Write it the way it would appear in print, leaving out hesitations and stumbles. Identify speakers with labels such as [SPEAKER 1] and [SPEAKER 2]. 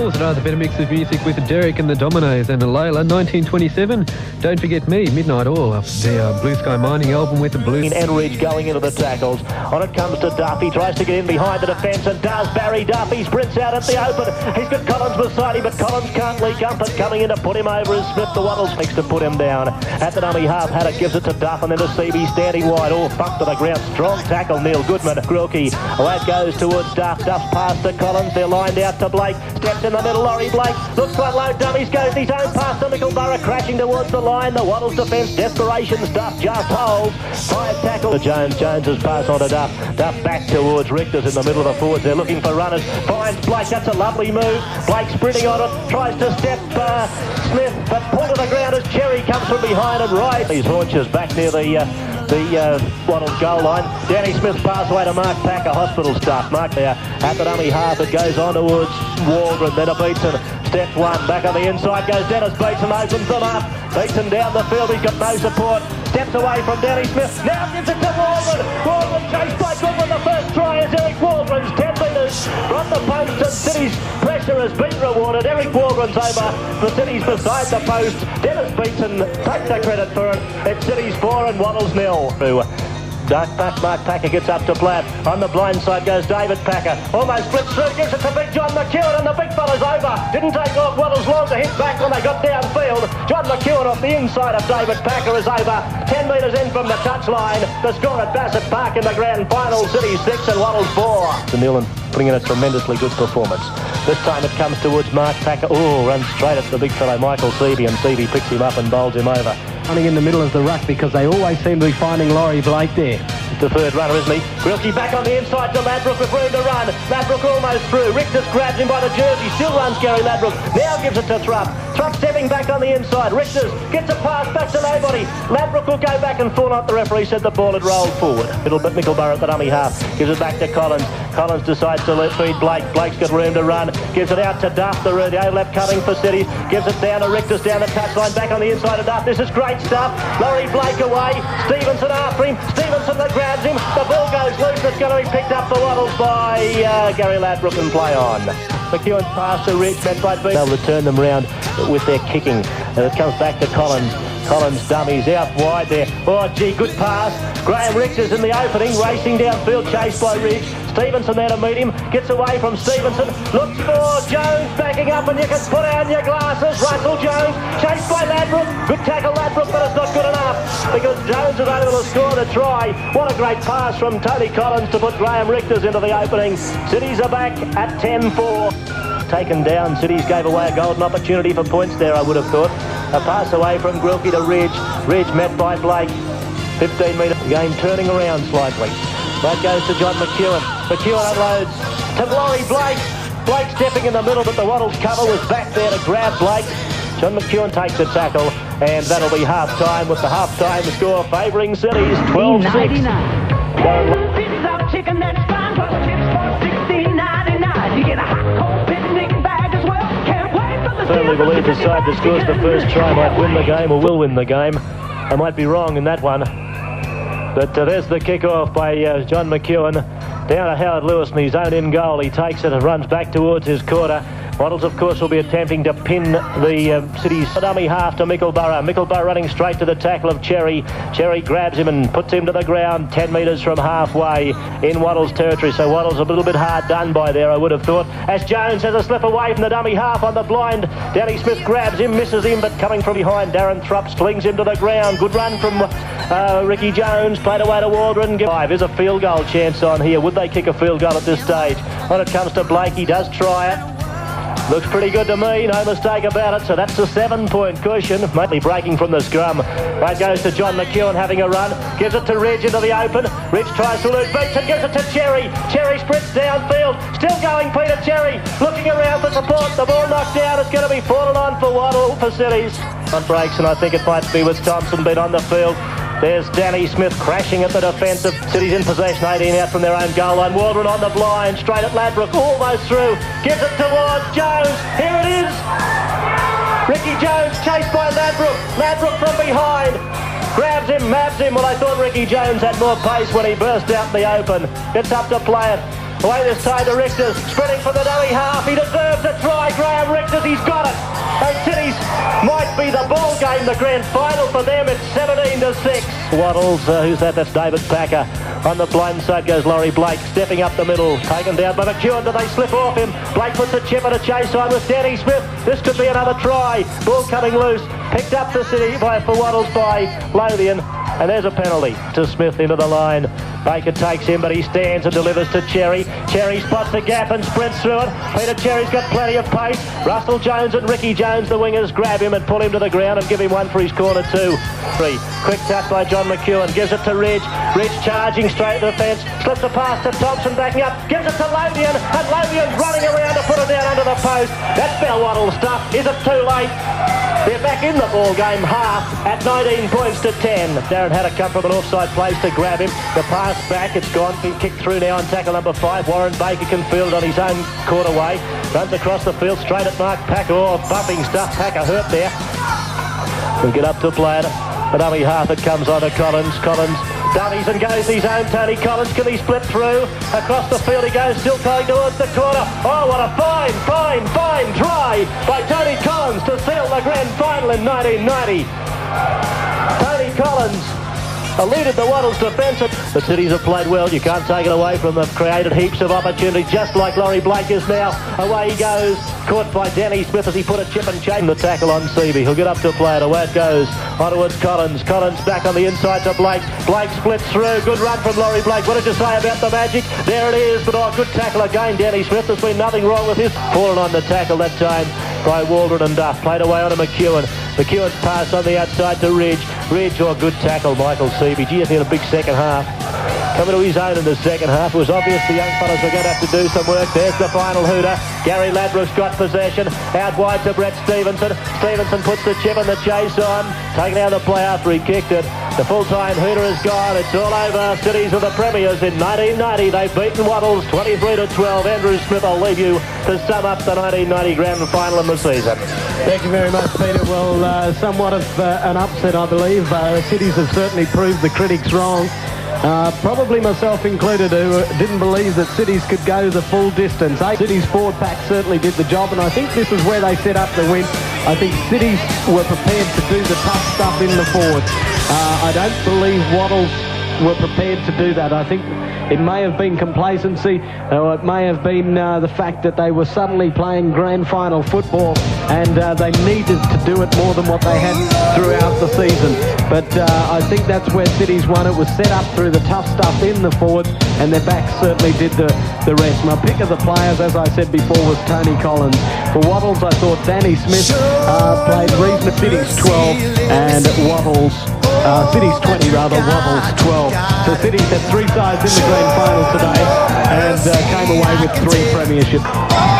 [SPEAKER 1] Wattles, rather better mix of music with Derek and the Dominoes and Layla, 1927. Don't Forget Me, Midnight Oil, the Blue Sky Mining album with the blues.
[SPEAKER 2] Enridge going into the tackles. On it comes to Duffy, tries to get in behind the defence and does. Barry Duffy sprints out at the open. He's got Collins beside him, but Collins can't leak up. But coming in to put him over is Smith. The Wattles makes to put him down. At the dummy half, Haddock gives it to Duff and then to CB standing wide. All bumped to the ground. Strong tackle, Neil Goodman. Grilkey, away it goes towards Duff. Duff's pass to Collins. They're lined out to Blake. Steps in the middle, Laurie Blake. Looks front low, dummies, goes his own pass to Mickleborough, crashing towards the line. The Wattles defence, desperation. Duff just holds. Five tackle to Jones. Jones's pass on to Duff. Duff back towards Richter's in the middle of the forwards. They're looking for runners. Finds Blake. That's a lovely move. Blake sprinting on it. Tries to step Smith, but pulled to the ground as Cherry comes from behind and right. These haunches back near the Wattles goal line. Danny Smith pass away to Mark Packer, hospital staff. Mark there at the dummy half. It goes on towards Waldron. Then a Beatson. Step one. Back on the inside goes Dennis Beatson. Opens them up. Beatson down the field. He's got no support. Steps away from Danny Smith. Now gives it to Waldron. Waldron chased by Goodwin. The first try is Eric Waldron's 10 metres from the post, and City's pressure has been rewarded. Eric Waldron's over. The City's beside the post. Dennis Beatson takes the credit for it. It's City's 4 and Wattles 0. Mark Packer gets up to Platt. On the blind side goes David Packer. Almost flips through, gives it to big John McEwen, and the big fella's over. Didn't take off Wattles long to hit back when they got downfield. John McEwen off the inside of David Packer is over. 10 metres in from the touchline. The score at Bassett Park in the grand final. City 6 and Wattles 4. To Nealon putting in a tremendously good performance. This time it comes towards Mark Packer. Oh, runs straight at the big fellow Michael Seavey, and Seavey picks him up and bowls him over.
[SPEAKER 3] Running in the middle of the ruck because they always seem to be finding Laurie Blake there.
[SPEAKER 2] It's the third runner, isn't he? Grilkey back on the inside to Ladbrook with room to run. Ladbrook almost through. Richter's grabs him by the jersey. Still runs Gary Ladbrook. Now gives it to Thrupp. Thrupp stepping back on the inside. Richter's gets a pass back to nobody. Ladbrook will go back and fall out. The referee said the ball had rolled forward. Little bit Mickleborough at the dummy half. Gives it back to Collins. Collins decides to let feed Blake. Blake's got room to run. Gives it out to Duff. The overlap coming for City. Gives it down to Richter's down the touchline. Back on the inside of Duff. This is great stuff. Laurie Blake away. Stevenson after him. Stevenson that grabs him. The ball goes loose. It's going to be picked up for Wattles by Gary Ladbrook and play on. McEwen's pass to Rich, met by B. Able to turn them round with their kicking. And it comes back to Collins. Collins dummies out wide there. Oh, gee, good pass. Graham Richter's in the opening, racing downfield, chased by Ridge. Stevenson there to meet him. Gets away from Stevenson. Looks for Jones backing up, and you can put on your glasses. Russell Jones, chased by Ladbrook. Good tackle, Ladbrook, but it's not good enough because Jones is able to score the try. What a great pass from Tony Collins to put Graham Richter's into the opening. Cities are back at 10-4. Taken down. Cities gave away a golden opportunity for points there, I would have thought. A pass away from Grilkey to Ridge. Ridge met by Blake. 15 metre game turning around slightly. That goes to John McEwen. McEwen unloads to Laurie Blake. Blake stepping in the middle, but the Wattles cover was back there to grab Blake. John McEwen takes the tackle, and that'll be half-time with the half-time score favouring Cities 12-6.
[SPEAKER 4] Chicken that's fine, plus chips for $16.99. You get a hot cold picnic bag as well. Can't wait for the
[SPEAKER 2] Firmly believe the side that scores the first try might win the game or will win the game. I might be wrong in that one. But there's the kick-off by John McEwen. Down to Howard Lewis in his own in goal. He takes it and runs back towards his quarter. Wattles, of course, will be attempting to pin the City's dummy half to Mickleborough. Mickleborough running straight to the tackle of Cherry. Cherry grabs him and puts him to the ground 10 metres from halfway in Wattles' territory. So Wattles a little bit hard done by there, I would have thought. As Jones has a slip away from the dummy half on the blind. Danny Smith grabs him, misses him, but coming from behind, Darren Thrupp slings him to the ground. Good run from Ricky Jones. Played away to Waldron. There's a field goal chance on here. Would they kick a field goal at this stage? When it comes to Blake, he does try it. Looks pretty good to me, no mistake about it. So that's a 7-point cushion. Mostly breaking from the scrum. Right goes to John McEwen having a run. Gives it to Ridge into the open. Ridge tries to lose beats and gives it to Cherry. Cherry sprints downfield. Still going, Peter Cherry. Looking around for support. The ball knocked down. It's going to be fallen on for Waddle for Cities. On breaks, and I think it might be with Thompson been on the field. There's Danny Smith crashing at the defence of Cities in possession, 18 out from their own goal line. Waldron on the blind, straight at Ladbrook, almost through. Gives it towards Jones. Here it is. Ricky Jones chased by Ladbrook. Ladbrook from behind. Grabs him, mabs him. Well, I thought Ricky Jones had more pace when he burst out in the open. Gets up to play it. Away this time to Richters, sprinting from the dummy half. He deserves a try, Graham Richters, he's got it. And Cities might be the ball game, the grand final for them. It's 17-6. Wattles, who's that? That's David Packer. On the blind side goes Laurie Blake, stepping up the middle, taken down by McEwen. Do they slip off him? Blake puts a chip and a chase on with Danny Smith. This could be another try. Ball coming loose, picked up for City for Wattles by Lothian. And there's a penalty to Smith into the line. Baker takes him, but he stands and delivers to Cherry. Cherry spots the gap and sprints through it. Peter Cherry's got plenty of pace. Russell Jones and Ricky Jones, the wingers, grab him and pull him to the ground and give him one for his corner two. Quick tap by John McEwen, gives it to Ridge. Ridge charging straight to the fence, slips a pass to Thompson backing up, gives it to Lothian, and Lothian's running around to put it down under the post. That's better Waddle stuff. Is it too late? They're back in the ball game, half at 19 points to 10. Darren had to come from an offside place to grab him. The pass back, it's gone, been kicked through now on tackle number 5. Warren Baker can field on his own quarter way. Runs across the field straight at Mark Packer. Oh, bumping stuff. Packer hurt there. We'll get up to play it. The dummy half, it comes on to Collins. Collins dummies and goes his own. Tony Collins, can he split through? Across the field he goes, still going towards the corner. Oh, what a fine try by Tony Collins to seal the grand final in 1990. Tony Collins eluded the Wattles defence. The Cities have played well, you can't take it away from them. Created heaps of opportunity, just like Laurie Blake is now. Away he goes, caught by Danny Smith as he put a chip and chain. The tackle on Seavey, he'll get up to play it. Away it goes, on towards Collins. Collins back on the inside to Blake. Blake splits through, good run from Laurie Blake. What did you say about the Magic? There it is, but good tackle again. Danny Smith, there's been nothing wrong with his. Fallen on the tackle that time by Waldron and Duff. Played away on to McEwen. McEwen's pass on the outside to Ridge. Ridge, good tackle, Michael Seavey. Gee, he had a big second half. Coming to his own in the second half. It was obvious the young fellas were going to have to do some work. There's the final hooter. Gary Ladbrok's got possession. Out wide to Brett Stevenson. Stevenson puts the chip and the chase on. Taking out the play after he kicked it. The full-time hooter is gone. It's all over. Cities are the premiers in 1990. They've beaten Wattles 23-12. Andrew Smith, I'll leave you to sum up the 1990 grand final in the season.
[SPEAKER 3] Thank you very much, Peter. Well, somewhat of an upset, I believe. Cities have certainly proved the critics wrong. Probably myself included, who didn't believe that Cities could go the full distance. Cities forward pack certainly did the job, and I think this is where they set up the win. I think Cities were prepared to do the tough stuff in the forwards. I don't believe Wattles were prepared to do that. I think it may have been complacency, or it may have been the fact that they were suddenly playing grand final football and they needed to do it more than what they had throughout the season. But I think that's where Cities won. It was set up through the tough stuff in the forwards, and their backs certainly did the rest. My pick of the players, as I said before, was Tony Collins. For Wattles, I thought Danny Smith played reasonable. Cities 12 and Wattles Cities 20 rather, Wattles 12. So Cities had 3 sides in the grand final today and came away with 3 premierships.